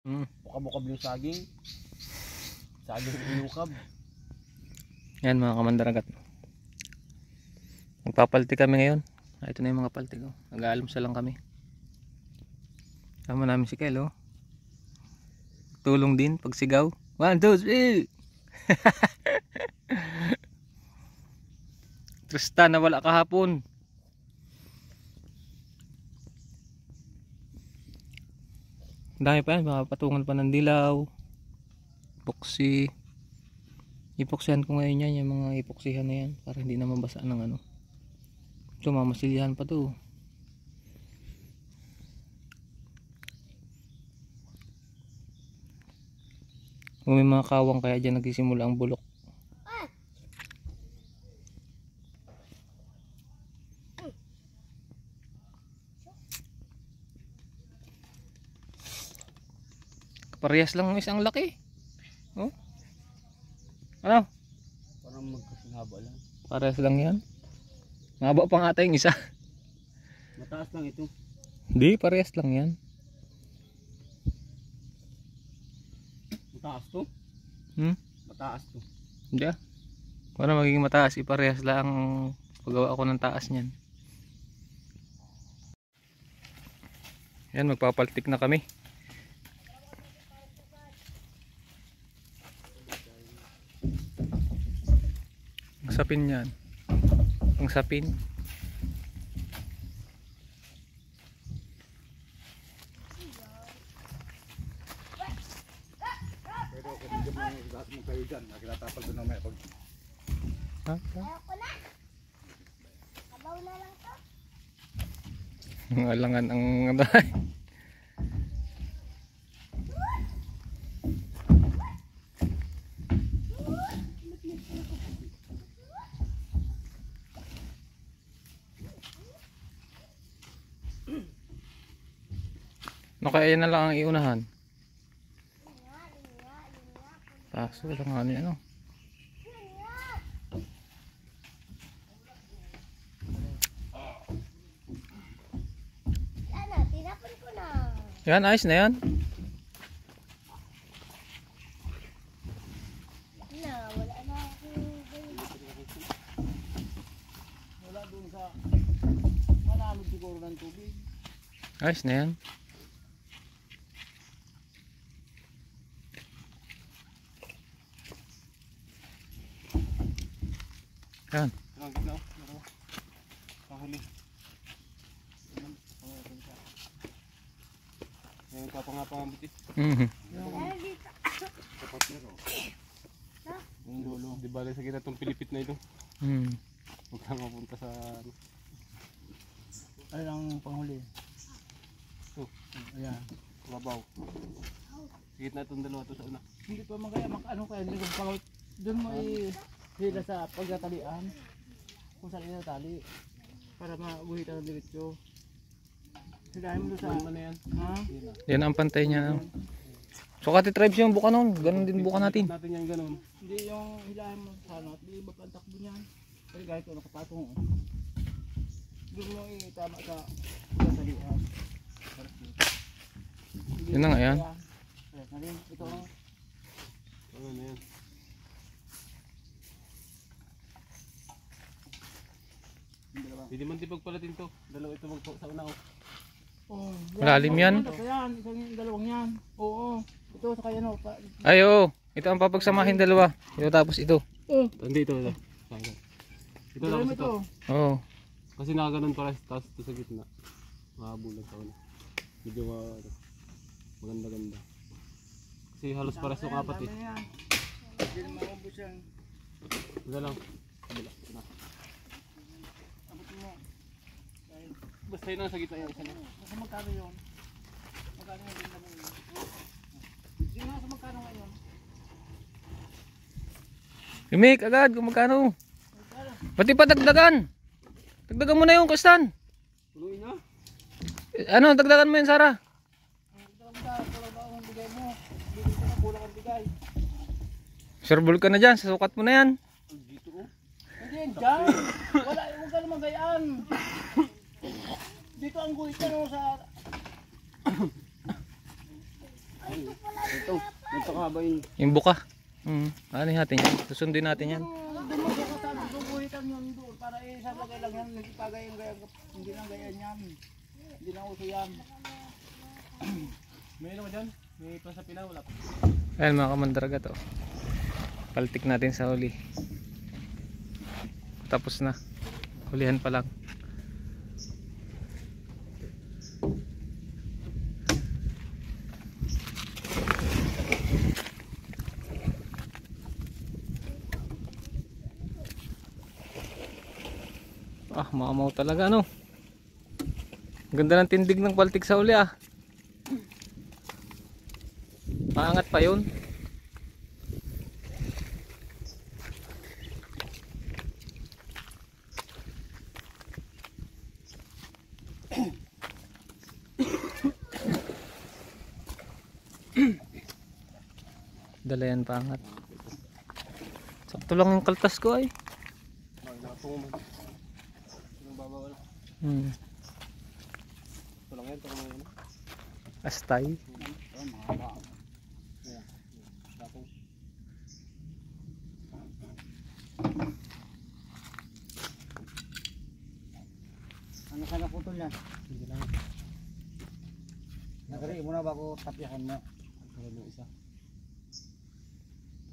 Bukab-bukab yung saging. Saging inukab. Yan mga kamandaragat. Magpapalti kami ngayon. Ito na yung mga palti ko. Nag-aalmusal lang kami. Sama namin si Kel, oh. Tulong din pag sigaw. 1, 2, 3. Tristan na wala kahapon. Dahil pa yan, patungan pa ng dilaw, epoxy. Epoxyhan ko ngayon yan, yung mga epoxyhan na yan, para hindi na mabasa ng ano. So mamasilyahan pa to. Kung may mga kawang kaya dyan nagsisimula ang bulok. Parehas lang ng isang laki. Oh. Ano? Parang magkasingaba lang. Parehas lang yan. Mahaba pa nga tayong isa. Mataas lang ito. Hindi, parehas lang yan. Mataas to? Mataas to. Hindi ah. Para magiging mataas, iparehas lang paggawa ako ng taas niyan. Yan, magpapaltik na kami. Ang sapin yan. Ang sapin. Pero kung hindi mo lahat mo kayo dyan, nakilapapal doon na may pag... Ha? Ayoko na. Abaw na lang to. Ang alangan ang ano. No, kaya yan na lang ang iunahan. Kaso lang nga niya, ano. Ano, tinapon ko na. Yan, ayos na yan. Na, wala na akong Wala doon sa... Malamig siguro ng tubig. Ayos na yan. Yan. Ang gitna o. Kahuli. Ngayon ka pa nga pangambuti. ano dito. Kapat na ro. Yung dulo. Di bale sa kita itong pilipit na ito. Huwag kang mapunta sa... Ay ang panghuli. Ito. Ayan. Labaw. Sa gitna itong dalawa ito sa una. Hindi pa magaya ano kaya hindi ko pang doon mo hila sa pagtatalian. Kung saan itatali para mabuhitan ng diretso. Hilahin mo doon sa Ano yan? ha? Yan ang pantay niya. No? So kati tribes yung buka nun. Ganun din buka natin. Natin yan ganun. Hindi yung hilahin mo sa ano at di iba pa ang takbo niyan. Kasi kahit ko nakapatong doon mo itama sa pagtatalian. Yun na nga yan. Ito Ano na yan? Hindi man di pagpalatin to. Dalawa ito sa una o. oh, Malalim yan. Ito yan, isang dalawang yan. Oo. Ito sa kaya no. Ay oo. Ito ang papagsamahin dalawa. Ito tapos ito. Hindi ito. Ito lang ito. Oo. Kasi nakaganon para tapos ito sa gitna. Makabulag sa una. Medyo maganda-ganda. Kasi halos pares yung apat eh. Hindi na maubos yan. Wala lang. Wala. Abot mo. Basta yun lang sa gitna yung isa na. Nasa magkano yun? Magkano yung ganda mo yun? Hindi nga sa magkano ngayon? Imik agad kung magkano. Pati pa dagdagan. Dagdagan mo na yung Kristan. Punuin na. Ano, dagdagan mo yun, Sarah. Kulang ba ang bigay mo? Hindi ko na kulang ang bigay. Surbol ka na dyan. Sasukat mo na yan. Dito oh. Hindi yan dyan. Wala, huwag ka naman gayaan. Dito ang guhit ka no sa... Ay, ito pa ito. Ganito kahaba yung... Yung buka. Ano natin yan? Susundin natin yan. Dumagukatan, guguhitan yun doon. Para isasagay lang yan. Hindi pa ganyan, hindi lang ganyan yan. Hindi lang uso yan. May ano ba dyan? May pasapila, wala pa. Ayan mga kamandaragat to. Paltik natin sa huli. Tapos na. Hulihan pa lang. Mamaw talaga no. Ganda ng tindig ng paltik sa huli ah. Maangat pa yun. Dalayan paangat. Sakto lang yung kaltas ko ay. Nakatungo man. Yung babawal. Ito lang yan, ito lang yan. Astay. Ano sana putol yan? Hindi lang. Nagari mo na bago tapyakan mo. Tulad yung isa.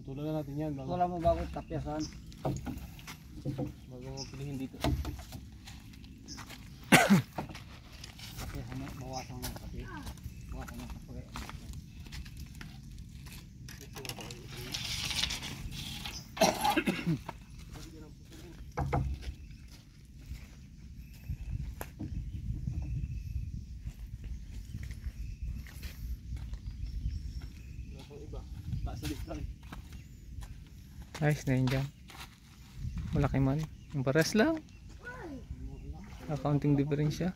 Putulan na natin yan bago, Wala mo bago tapyasan. bago pilihin dito. Tapyasan mo, bawasan mo kape. Bawasan mo kape. Iba. Taas ulit lang. Ayos na yun dyan. Malaki man. Yung pares lang. Accounting difference siya.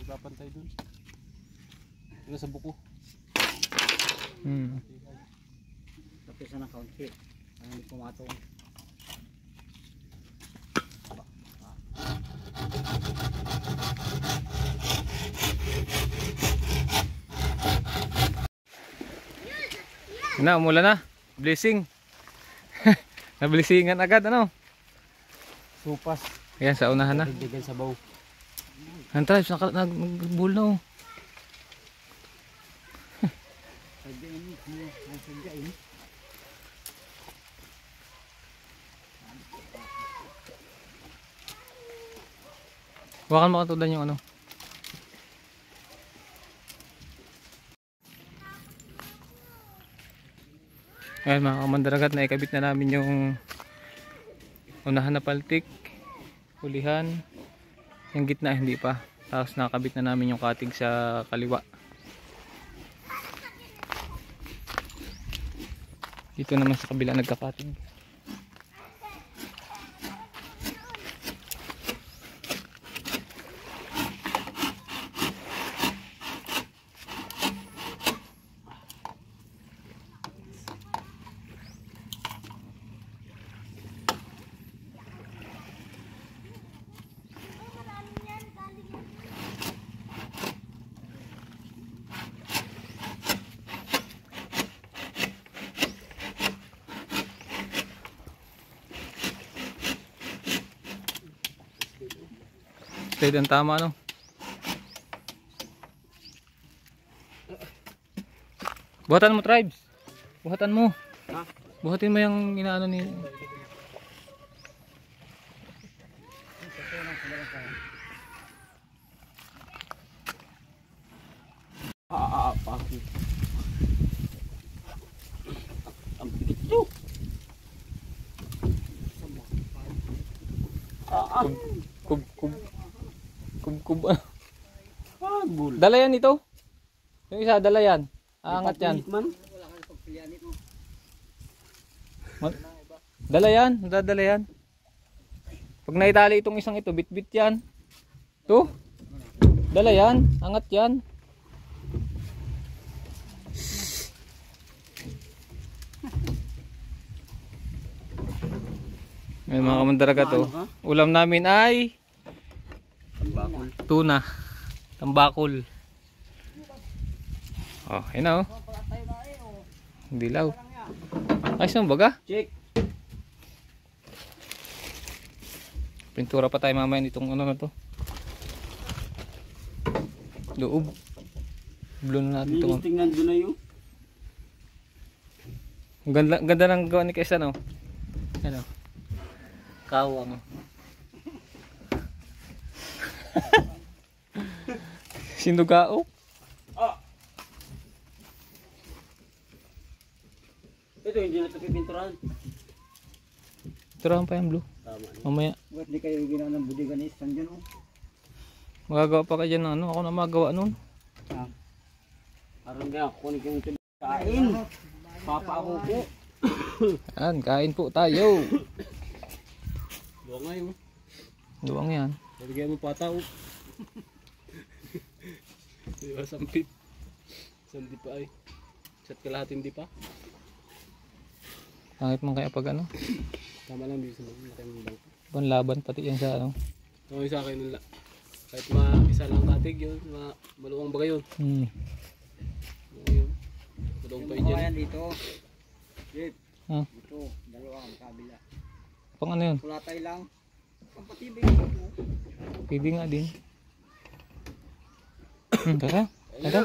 Ipapantay dun. Yung nasa buko. Tapyasan ng kaunti. Ang hindi pumatong. Na, umulan na. Blessing. Nablisingan agad ano. Supas. Ayan, sa unahan na. Dagdagan sa baw. Ang tribes, nag-bull na oh. Huwakan mo katudan yung ano. Ayan mga kamandaragat, na ikabit na namin yung unahan na paltik, hulihan, yung gitna hindi pa, tapos nakakabit na namin yung katig sa kaliwa. Dito naman sa kabila nagkakatig. Straight ang tama no. Buhatan mo tribes. Buhatan mo. Ha? Buhatin mo yung inaano ni. Pakit. Ang pikit nyo. Kub. Bull. Dalayan ito. Yung isa dalayan. Aangat yan. Man. Dalayan, dadalayan. Pag naitali itong isang ito, bit-bit yan. To. Dalayan, angat yan. Ngayon mga kamandaraga to. Ulam namin ay Tambakol. tuna. Tambakol. Oh, ayun na oh. Dilaw. Ayos ang baga. Check. Pintura pa tayo mamaya nitong ano na to. Loob. Blue na natin ito. Tingnan doon na yun. Ganda, ganda ng gawa ni Kesa no. Ano? Kawang. Sinugao. Ito hindi na ito pipinturahan. Turahan pa yan blue. Tama. Mamaya. Ba't di kayo ginawa ng budiganis? Nandiyan o. Magagawa pa kayo ng ano. Ako na magawa nun. Aron nga, kunin ko yung tubig. Kain. Papa ako po. Yan, kain po tayo. Doon nga yun. Duwang yan. Nabigyan mo pataw. Di ba sampit? Saan di pa ay? Sat kalahatin di pa? Pangit man kaya pag ano. Tama lang dito sa mga bangko. Panlaban pati yan sa ano. Okay sa akin nila. Kahit isa lang katig yun, maluwang baga yun. Okay yun. Maluwang pa yun dyan. Dito. Jeep. Ah. Ito. Dalawang kabila. Pang ano yun? Kulatay lang. Pampatibig ito. Pwede nga din. Tara. Tara.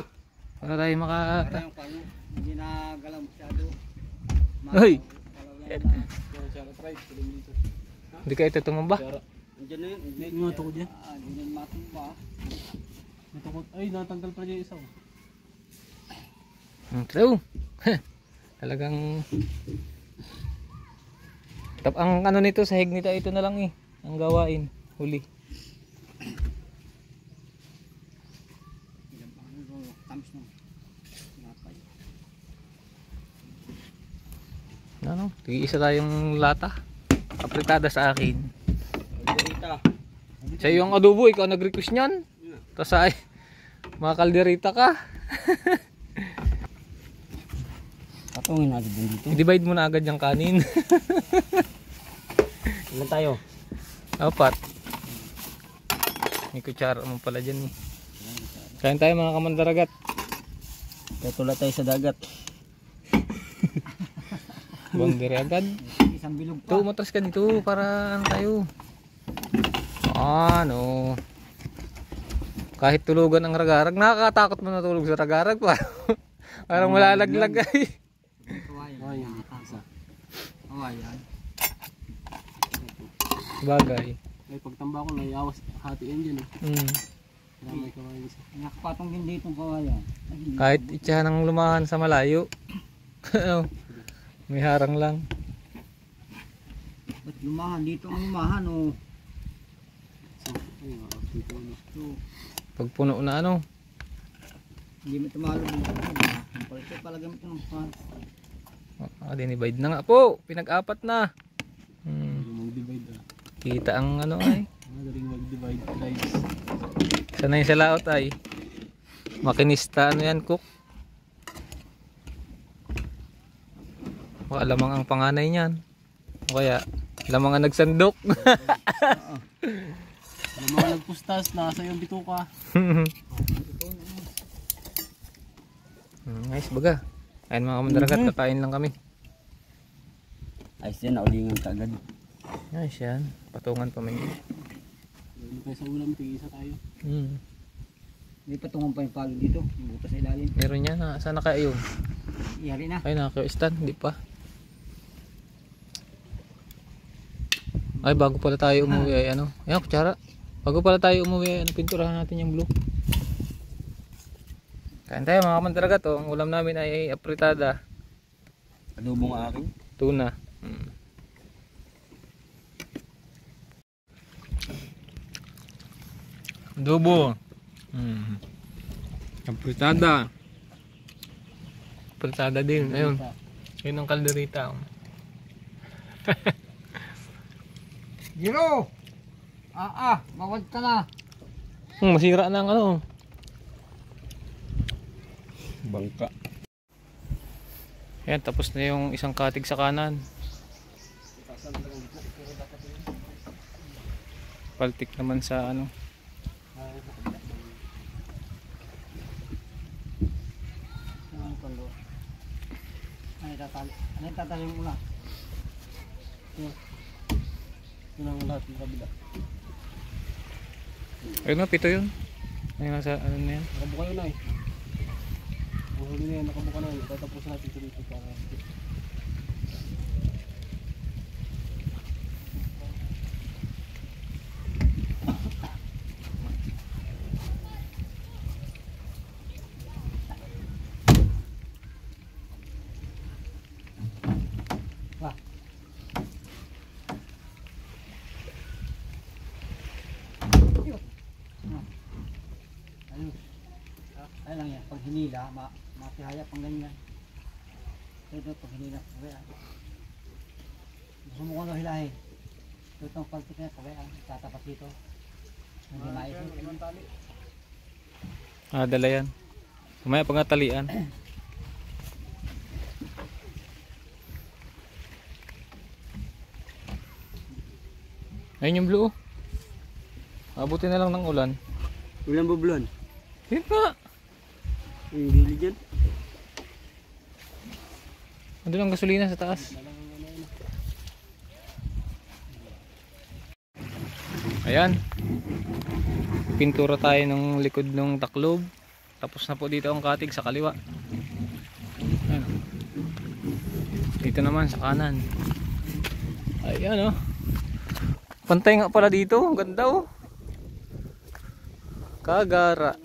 Para tayo maka... Para yung pano. Hindi na galaw masyado. Hoy! Yan siya na-try. Tuloy dito. Hindi kayo tumamba. Sara. Andiyan na yun. Hindi nga ito ko dyan. Hindi na matumba. Ito ko. Ay, natanggal pa dyan isa. True. Talagang... Ang ano nito, sahig nito, ito na lang eh. Ang gawain. Huli. Tamis na. Napay. Ano? Tig-isa tayong lata. Apritada sa akin. Kalderita. Sa iyo ang adobo, ikaw nag-request niyan. Tapos ay, mga kalderita ka. Patungin natin din dito. I-divide mo na agad yung kanin. Ilan tayo? 4. May kutsara mo pala dyan eh. Kain tayo mga kamandaragat. Tutula tayo sa dagat. Boundary agad. Isang bilog Ito, matras ka dito para ano tayo. Ano. Kahit tulugan ang ragarag. Nakakatakot mo natulog sa ragarag pa. Parang malalaglag ay. Kawayan. Kawayan. Bagay. Ay, pagtamba ko, naiawas. Hati yan dyan eh. Kaya may kawain isa. Nakapatong din dito ang kawayan. Kahit itsahan ng lumahan sa malayo. Ano, may harang lang. Ba't lumahan? Dito ang lumahan oh. Ay, dito ano. Pag puno na ano. Hindi mo tumalo dito. Ang palito palagay mo ito ng pan. Dinivide na nga po. Pinag-apat na. Galing mag-divide ah. Kita ang ano ay. Galing mag-divide guys. Sanay sa laot ay. Makinista ano yan cook. Baka lamang ang panganay niyan. O kaya lamang ang nagsandok. Alam mga nagpustas, nasa yung bituka. Nice baga. Ayun mga kamandaragat, kakain lang kami. Ayos yan, naulingan ka agad. Nice yan. Patungan pa may. Galing tayo sa ulam, tig-isa tayo. May patungan pa yung palo dito. Yung butas sa ilalim. Meron yan. Sana kaya yun? Iyari na. Ay naka-stand. Hindi pa. Ay bago pala tayo umuwi ay ano. Ayan kutsara. Bago pala tayo umuwi ay ano, pinturahan natin yung blue. Kain tayo mga kamandaragat. Ang ulam namin ay apritada. Adobo nga akin. Tuna. Adobo. Apritada. Apritada din. Ayun. Yun ang kalderita. Giro! Bawal ka na. Masira na ang ano. Bangka. Ayan, tapos na yung isang katig sa kanan. Paltik naman sa ano. Kondo. Ano tatali mo na? Yun ang lahat ng kabila. Ayun na, pito yun. Ayun nasa ano na yan. Nakabuka yun na eh. Ang huli na yan, nakabuka na yun. Tatapos natin ito dito para Ano lang yan, pag hinila, matihaya pang ganyan. Ito pag hinila, pagayaan. Gusto mo kung ano hilahin. Ito itong paltik na pagayaan, tatapat dito. Hindi maisip. Dala yan. Kumaya pag natalian. Ayun yung blue. Abutin na lang ng ulan. Ulang bubulon. Yun nga. Yung gilid dyan. Andun ang gasolina sa taas. Ayan. Pintura tayo ng likod ng taklob. Tapos na po dito ang katig sa kaliwa. Ayan. Dito naman sa kanan. Ayan oh. Pantay nga pala dito. Ang ganda oh. Kagara.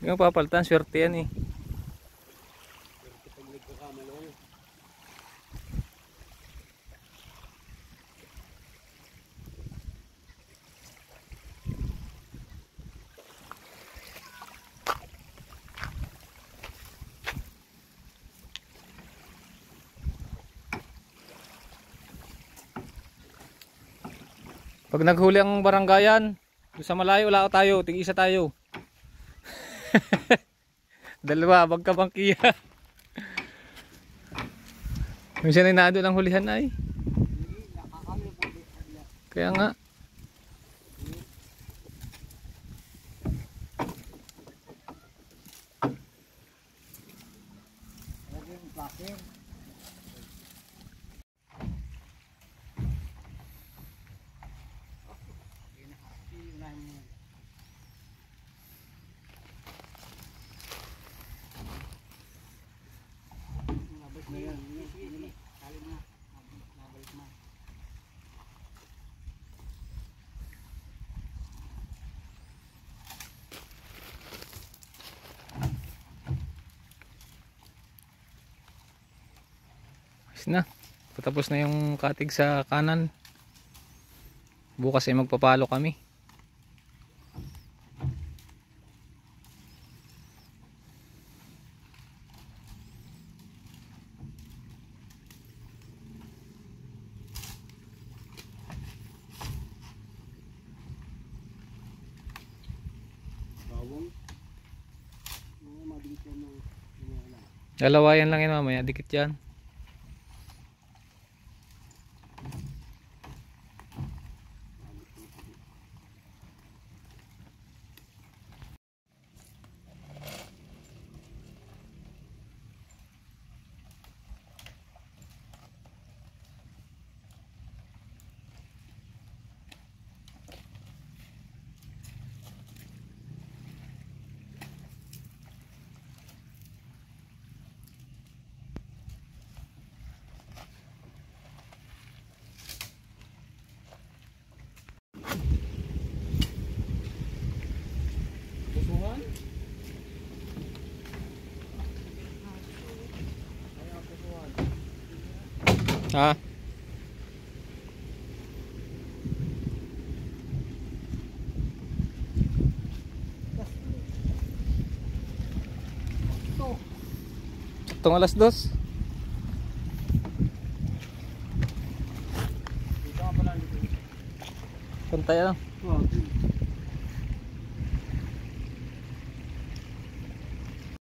Yung papalitan, swerte yan eh. Pag naghuli ang baranggayan, sa malayo wala tayo, tig-isa tayo. Dalawa, magkabangkiya. Minsan ay naado ng hulihan ay. Kaya nga. Na, patapos na yung katig sa kanan. Bukas ay magpapalo kami. Dalawayan lang yan mamaya, dikit yan. Ha? Saktong alas 2. Pantay ano?